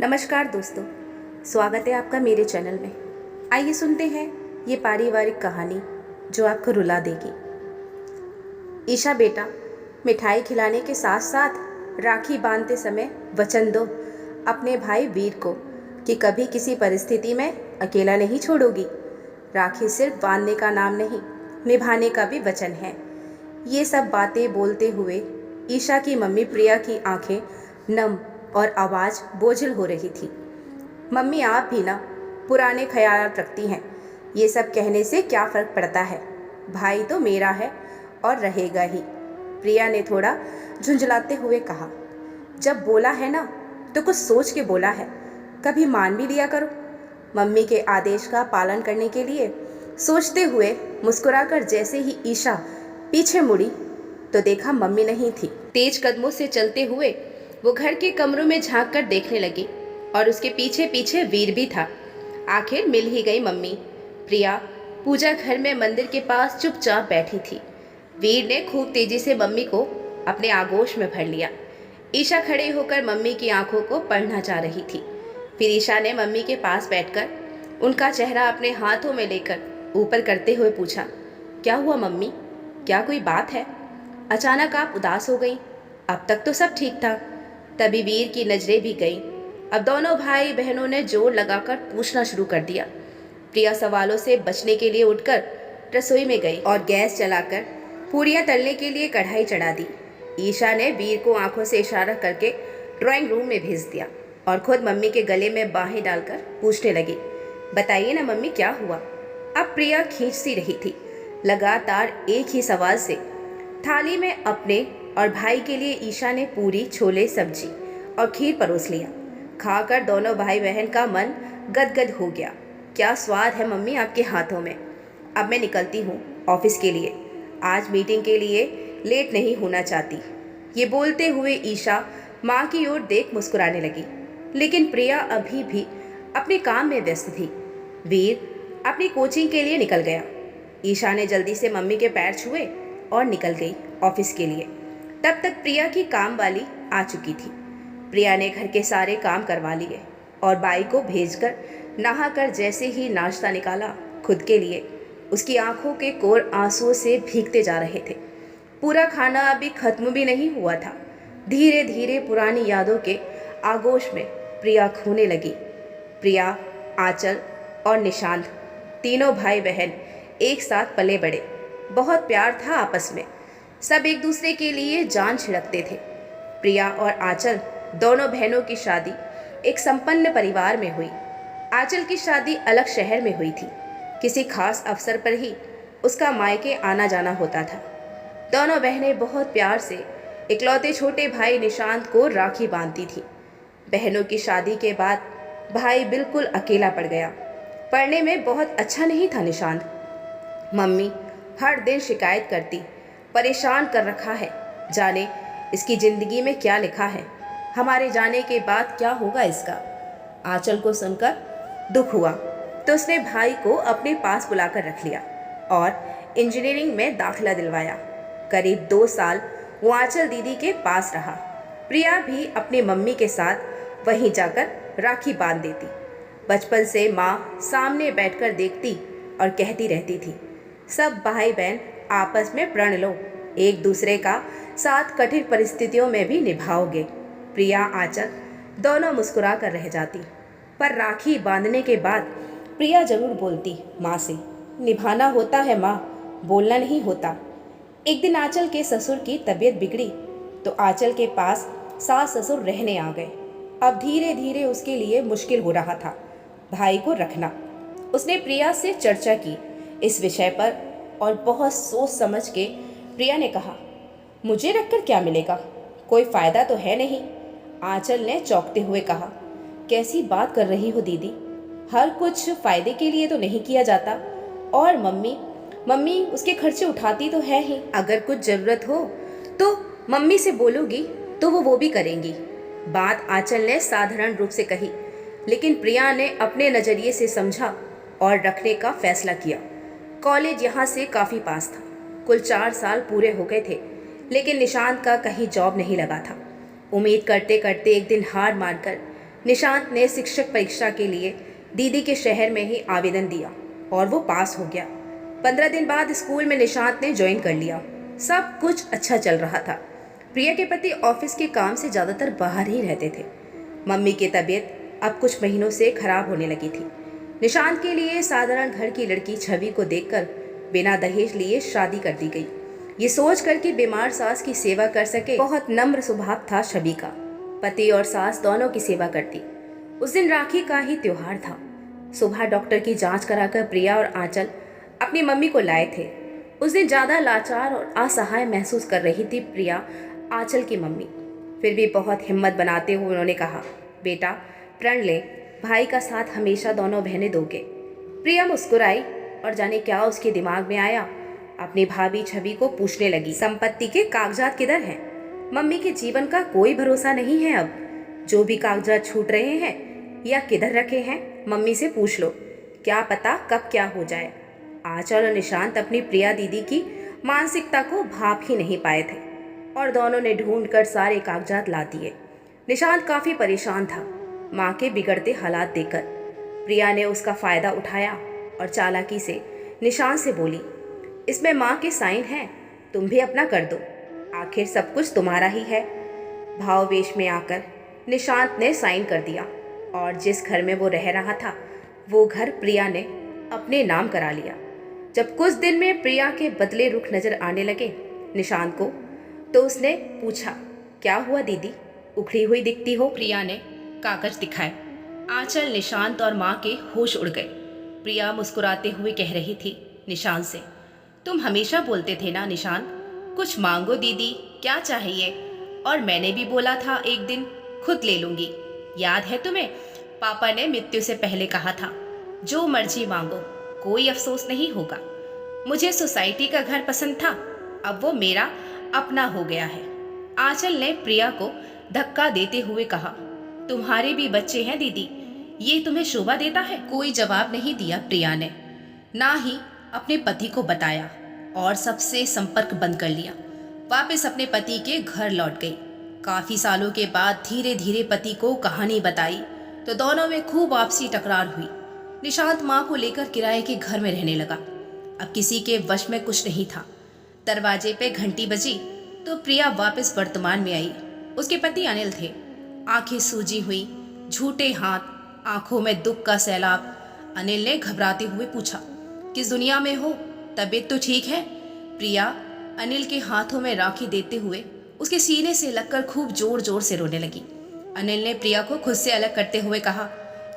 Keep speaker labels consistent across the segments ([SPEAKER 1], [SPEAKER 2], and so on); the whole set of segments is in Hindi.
[SPEAKER 1] नमस्कार दोस्तों, स्वागत है आपका मेरे चैनल में। आइए सुनते हैं ये पारिवारिक कहानी जो आपको रुला देगी। ईशा बेटा, मिठाई खिलाने के साथ साथ राखी बांधते समय वचन दो अपने भाई वीर को कि कभी किसी परिस्थिति में अकेला नहीं छोड़ोगी। राखी सिर्फ बांधने का नाम नहीं, निभाने का भी वचन है। ये सब बातें बोलते हुए ईशा की मम्मी प्रिया की आंखें नम और आवाज़ बोझिल हो रही थी। मम्मी, आप भी ना पुराने ख्याल रखती हैं। ये सब कहने से क्या फ़र्क पड़ता है? भाई तो मेरा है और रहेगा ही, प्रिया ने थोड़ा झुंझलाते हुए कहा। जब बोला है ना तो कुछ सोच के बोला है, कभी मान भी लिया करो। मम्मी के आदेश का पालन करने के लिए सोचते हुए मुस्कुराकर जैसे ही ईशा पीछे मुड़ी तो देखा मम्मी नहीं थी। तेज कदमों से चलते हुए वो घर के कमरों में झांक कर देखने लगी और उसके पीछे पीछे वीर भी था। आखिर मिल ही गई मम्मी। प्रिया पूजा घर में मंदिर के पास चुपचाप बैठी थी। वीर ने खूब तेजी से मम्मी को अपने आगोश में भर लिया। ईशा खड़े होकर मम्मी की आंखों को पढ़ना चाह रही थी। फिर ईशा ने मम्मी के पास बैठकर उनका चेहरा अपने हाथों में लेकर ऊपर करते हुए पूछा, क्या हुआ मम्मी? क्या कोई बात है? अचानक आप उदास हो गई? अब तक तो सब ठीक था। तभी वीर की नजरें भी गईं। अब दोनों भाई बहनों ने जोर लगाकर पूछना शुरू कर दिया। प्रिया सवालों से बचने के लिए उठकर रसोई में गई और गैस जलाकर पूरियां तलने के लिए कढ़ाई चढ़ा दी। ईशा ने वीर को आंखों से इशारा करके ड्राइंग रूम में भेज दिया और खुद मम्मी के गले में बाहें डालकर पूछने लगी, बताइए ना मम्मी, क्या हुआ? अब प्रिया खींचती रही थी, लगातार एक ही सवाल से। थाली में अपने और भाई के लिए ईशा ने पूरी, छोले, सब्जी और खीर परोस लिया। खाकर दोनों भाई बहन का मन गदगद हो गया। क्या स्वाद है मम्मी आपके हाथों में। अब मैं निकलती हूँ ऑफिस के लिए, आज मीटिंग के लिए लेट नहीं होना चाहती। ये बोलते हुए ईशा माँ की ओर देख मुस्कुराने लगी, लेकिन प्रिया अभी भी अपने काम में व्यस्त थी। वीर अपनी कोचिंग के लिए निकल गया। ईशा ने जल्दी से मम्मी के पैर छुए और निकल गई ऑफिस के लिए। तब तक प्रिया की काम वाली आ चुकी थी। प्रिया ने घर के सारे काम करवा लिए और बाई को भेजकर नहाकर जैसे ही नाश्ता निकाला खुद के लिए, उसकी आंखों के कोर आंसुओं से भीगते जा रहे थे। पूरा खाना अभी खत्म भी नहीं हुआ था। धीरे धीरे पुरानी यादों के आगोश में प्रिया खोने लगी। प्रिया, आंचल और निशांत, तीनों भाई बहन एक साथ पले बड़े। बहुत प्यार था आपस में। सब एक दूसरे के लिए जान छिड़कते थे। प्रिया और आंचल दोनों बहनों की शादी एक संपन्न परिवार में हुई। आंचल की शादी अलग शहर में हुई थी। किसी खास अवसर पर ही उसका मायके आना जाना होता था। दोनों बहनें बहुत प्यार से इकलौते छोटे भाई निशांत को राखी बांधती थी। बहनों की शादी के बाद भाई बिल्कुल अकेला पड़ गया। पढ़ने में बहुत अच्छा नहीं था निशांत। मम्मी हर दिन शिकायत करती, परेशान कर रखा है, जाने इसकी ज़िंदगी में क्या लिखा है, हमारे जाने के बाद क्या होगा इसका। आंचल को सुनकर दुख हुआ तो उसने भाई को अपने पास बुलाकर रख लिया और इंजीनियरिंग में दाखिला दिलवाया। करीब 2 साल वो आंचल दीदी के पास रहा। प्रिया भी अपनी मम्मी के साथ वहीं जाकर राखी बांध देती। बचपन से माँ सामने बैठकर देखती और कहती रहती थी, सब भाई बहन आपस में प्रण लो, एक दूसरे का साथ कठिन परिस्थितियों में भी निभाओगे। प्रिया, आंचल दोनों मुस्कुरा कर रह जाती, पर राखी बांधने के बाद प्रिया जरूर बोलती माँ से, निभाना होता है माँ, बोलना नहीं होता। एक दिन आंचल के ससुर की तबीयत बिगड़ी तो आंचल के पास सास ससुर रहने आ गए। अब धीरे धीरे उसके लिए मुश्किल हो रहा था भाई को रखना। उसने प्रिया से चर्चा की इस विषय पर और बहुत सोच समझ के प्रिया ने कहा, मुझे रखकर क्या मिलेगा, कोई फ़ायदा तो है नहीं। आंचल ने चौंकते हुए कहा, कैसी बात कर रही हो दीदी, हर कुछ फ़ायदे के लिए तो नहीं किया जाता। और मम्मी उसके खर्चे उठाती तो है ही, अगर कुछ ज़रूरत हो तो मम्मी से बोलोगी तो वो भी करेंगी। बात आंचल ने साधारण रूप से कही, लेकिन प्रिया ने अपने नज़रिए से समझा और रखने का फैसला किया। कॉलेज यहाँ से काफ़ी पास था, कुल 4 साल पूरे हो गए थे, लेकिन निशांत का कहीं जॉब नहीं लगा था। उम्मीद करते करते एक दिन हार मानकर निशांत ने शिक्षक परीक्षा के लिए दीदी के शहर में ही आवेदन दिया और वो पास हो गया। 15 दिन बाद स्कूल में निशांत ने ज्वाइन कर लिया। सब कुछ अच्छा चल रहा था। प्रिया के पति ऑफिस के काम से ज़्यादातर बाहर ही रहते थे। मम्मी की तबीयत अब कुछ महीनों से खराब होने लगी थी। निशांत के लिए साधारण घर की लड़की छवि को देखकर बिना दहेज लिए शादी कर दी गई। ये सोच कर कि बीमार सास की सेवा कर सके। बहुत नम्र स्वभाव था छवि का। पति और सास दोनों की सेवा करती। उस दिन राखी का ही त्योहार था। सुबह डॉक्टर की जांच कराकर प्रिया और आंचल अपनी मम्मी को लाए थे। उस दिन ज़्यादा लाचार और असहाय महसूस कर रही थी प्रिया, आंचल की मम्मी। फिर भी बहुत हिम्मत बनाते हुए उन्होंने कहा, बेटा प्रण ले, भाई का साथ हमेशा दोनों बहनें दोगे। प्रिया मुस्कुराई और जाने क्या उसके दिमाग में आया, अपनी भाभी छवि को पूछने लगी, संपत्ति के कागजात किधर हैं? मम्मी के जीवन का कोई भरोसा नहीं है अब। जो भी कागजात छूट रहे हैं या किधर रखे हैं, मम्मी से पूछ लो, क्या पता कब क्या हो जाए। आंचल और निशांत अपनी प्रिया दीदी की मानसिकता को भाप ही नहीं पाए थे और दोनों ने ढूंढकर सारे कागजात ला दिए। निशांत काफ़ी परेशान था माँ के बिगड़ते हालात देखकर। प्रिया ने उसका फ़ायदा उठाया और चालाकी से निशांत से बोली, इसमें माँ के साइन हैं, तुम भी अपना कर दो, आखिर सब कुछ तुम्हारा ही है। भाववेश में आकर निशांत ने साइन कर दिया और जिस घर में वो रह रहा था वो घर प्रिया ने अपने नाम करा लिया। जब कुछ दिन में प्रिया के बदले रुख नजर आने लगे निशांत को, तो उसने पूछा, क्या हुआ दीदी, उखड़ी हुई दिखती हो? प्रिया ने कागज दिखाए। आंचल, निशांत और माँ के होश उड़ गए। प्रिया मुस्कुराते हुए कह रही थी निशांत से, तुम हमेशा बोलते थे ना निशांत, कुछ मांगो दीदी, क्या चाहिए? और मैंने भी बोला था एक दिन खुद ले लूंगी, याद है तुम्हें? पापा ने मृत्यु से पहले कहा था, जो मर्जी मांगो, कोई अफसोस नहीं होगा। मुझे सोसाइटी का घर पसंद था, अब वो मेरा अपना हो गया है। आंचल ने प्रिया को धक्का देते हुए कहा, तुम्हारे भी बच्चे हैं दीदी, ये तुम्हें शोभा देता है? कोई जवाब नहीं दिया प्रिया ने, ना ही अपने पति को बताया और सबसे संपर्क बंद कर लिया। वापस अपने पति के घर लौट गई। काफी सालों के बाद धीरे धीरे पति को कहानी बताई तो दोनों में खूब आपसी टकरार हुई। निशांत माँ को लेकर किराए के घर में रहने लगा। अब किसी के वश में कुछ नहीं था। दरवाजे पे घंटी बजी तो प्रिया वापस वर्तमान में आई। उसके पति अनिल थे। आंखें सूजी हुई, झूठे हाथ, आंखों में दुख का सैलाब। अनिल ने घबराते हुए पूछा, किस दुनिया में हो, तबीयत तो ठीक है? प्रिया अनिल के हाथों में राखी देते हुए उसके सीने से लगकर खूब जोर जोर से रोने लगी। अनिल ने प्रिया को खुद से अलग करते हुए कहा,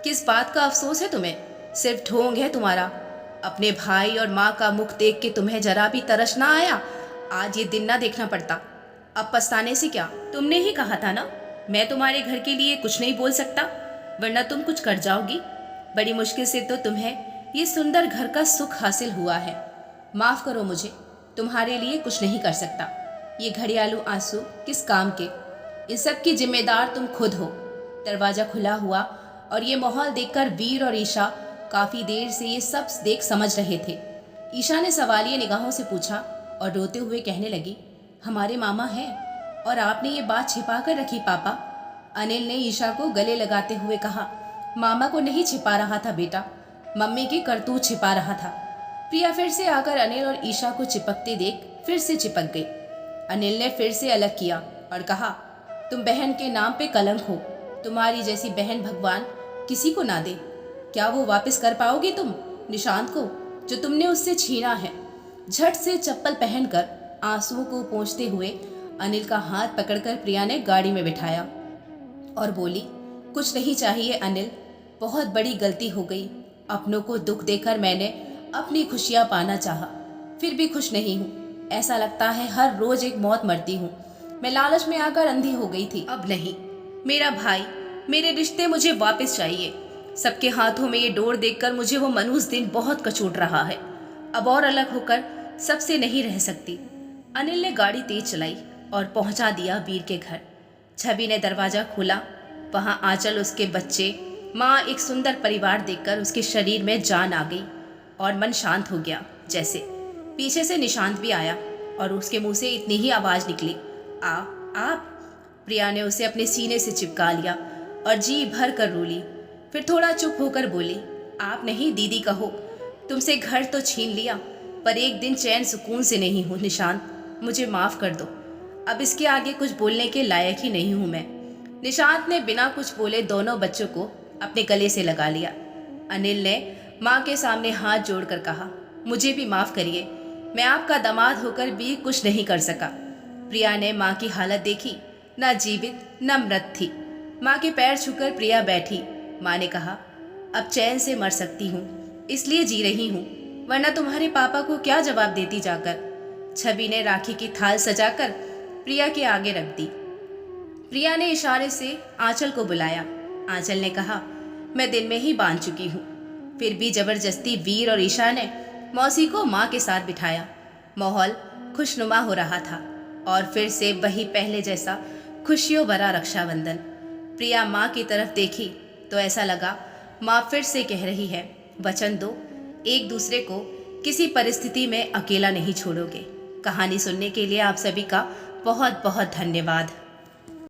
[SPEAKER 1] किस बात का अफसोस है तुम्हें? सिर्फ ढोंग है तुम्हारा। अपने भाई और माँ का मुख देख के तुम्हें जरा भी तरस ना आया? आज ये दिन ना देखना पड़ता। अब पछताने से क्या? तुमने ही कहा था ना, मैं तुम्हारे घर के लिए कुछ नहीं बोल सकता, वरना तुम कुछ कर जाओगी। बड़ी मुश्किल से तो तुम्हें ये सुंदर घर का सुख हासिल हुआ है। माफ़ करो मुझे, तुम्हारे लिए कुछ नहीं कर सकता। ये घड़ियालू आंसू किस काम के? इन सब की जिम्मेदार तुम खुद हो। दरवाज़ा खुला हुआ और ये माहौल देखकर वीर और ईशा काफ़ी देर से ये सब देख समझ रहे थे। ईशा ने सवालिया निगाहों से पूछा और रोते हुए कहने लगी, हमारे मामा हैं और आपने ये बात छिपा कर रखी पापा। अनिल ने ईशा को गले लगाते हुए कहा, मामा को नहीं छिपा रहा था बेटा, मम्मी की करतूत छिपा रहा था। प्रिया फिर से आकर अनिल और ईशा को चिपकते देख फिर से चिपक गई। अनिल ने फिर से अलग किया और कहा, तुम बहन के नाम पे कलंक हो। तुम्हारी जैसी बहन भगवान किसी को ना दे। क्या वो वापस कर पाओगे तुम निशांत को, जो तुमने उससे छीना है? झट से चप्पल पहनकर आंसुओं को पोंछते हुए अनिल का हाथ पकड़कर प्रिया ने गाड़ी में बिठाया और बोली, कुछ नहीं चाहिए अनिल, बहुत बड़ी गलती हो गई। अपनों को दुख देकर मैंने अपनी खुशियाँ पाना चाहा, फिर भी खुश नहीं हूँ। ऐसा लगता है हर रोज एक मौत मरती हूँ। मैं लालच में आकर अंधी हो गई थी। अब नहीं, मेरा भाई, मेरे रिश्ते मुझे वापस चाहिए। सबके हाथों में ये डोर देखकर मुझे वो मनहूस दिन बहुत कचोट रहा है। अब और अलग होकर सबसे नहीं रह सकती। अनिल ने गाड़ी तेज चलाई और पहुंचा दिया वीर के घर। छवि ने दरवाज़ा खोला। वहाँ आंचल, उसके बच्चे, माँ, एक सुंदर परिवार देखकर उसके शरीर में जान आ गई और मन शांत हो गया जैसे। पीछे से निशांत भी आया और उसके मुंह से इतनी ही आवाज़ निकली, आप। प्रिया ने उसे अपने सीने से चिपका लिया। और जी भर कर रोली। फिर थोड़ा चुप होकर बोली, आप नहीं दीदी कहो, तुमसे घर तो छीन लिया, पर एक दिन चैन सुकून से नहीं हूँ निशांत, मुझे माफ़ कर दो। अब इसके आगे कुछ बोलने के लायक ही नहीं हूँ मैं। निशांत ने बिना कुछ बोले दोनों बच्चों को अपने गले से लगा लिया। अनिल ने माँ के सामने हाथ जोड़कर कहा, मुझे भी माफ़ करिए, मैं आपका दामाद होकर भी कुछ नहीं कर सका। प्रिया ने माँ की हालत देखी, न जीवित न मृत थी। माँ के पैर छूकर प्रिया बैठी। माँ ने कहा, अब चैन से मर सकती हूँ, इसलिए जी रही हूँ, वरना तुम्हारे पापा को क्या जवाब देती जाकर। छवि ने राखी की थाल सजाकर प्रिया के आगे रख दी। प्रिया ने इशारे से आंचल को बुलाया। आंचल ने कहा, मैं दिन में ही बांध चुकी हूँ। फिर भी जबरदस्ती वीर और ईशा ने मौसी को माँ के साथ बिठाया। माहौल खुशनुमा हो रहा था और फिर से वही पहले जैसा खुशियों भरा रक्षाबंधन। प्रिया माँ की तरफ देखी तो ऐसा लगा माँ फिर से कह रही है, वचन दो, एक दूसरे को किसी परिस्थिति में अकेला नहीं छोड़ोगे। कहानी सुनने के लिए आप सभी का बहुत बहुत धन्यवाद।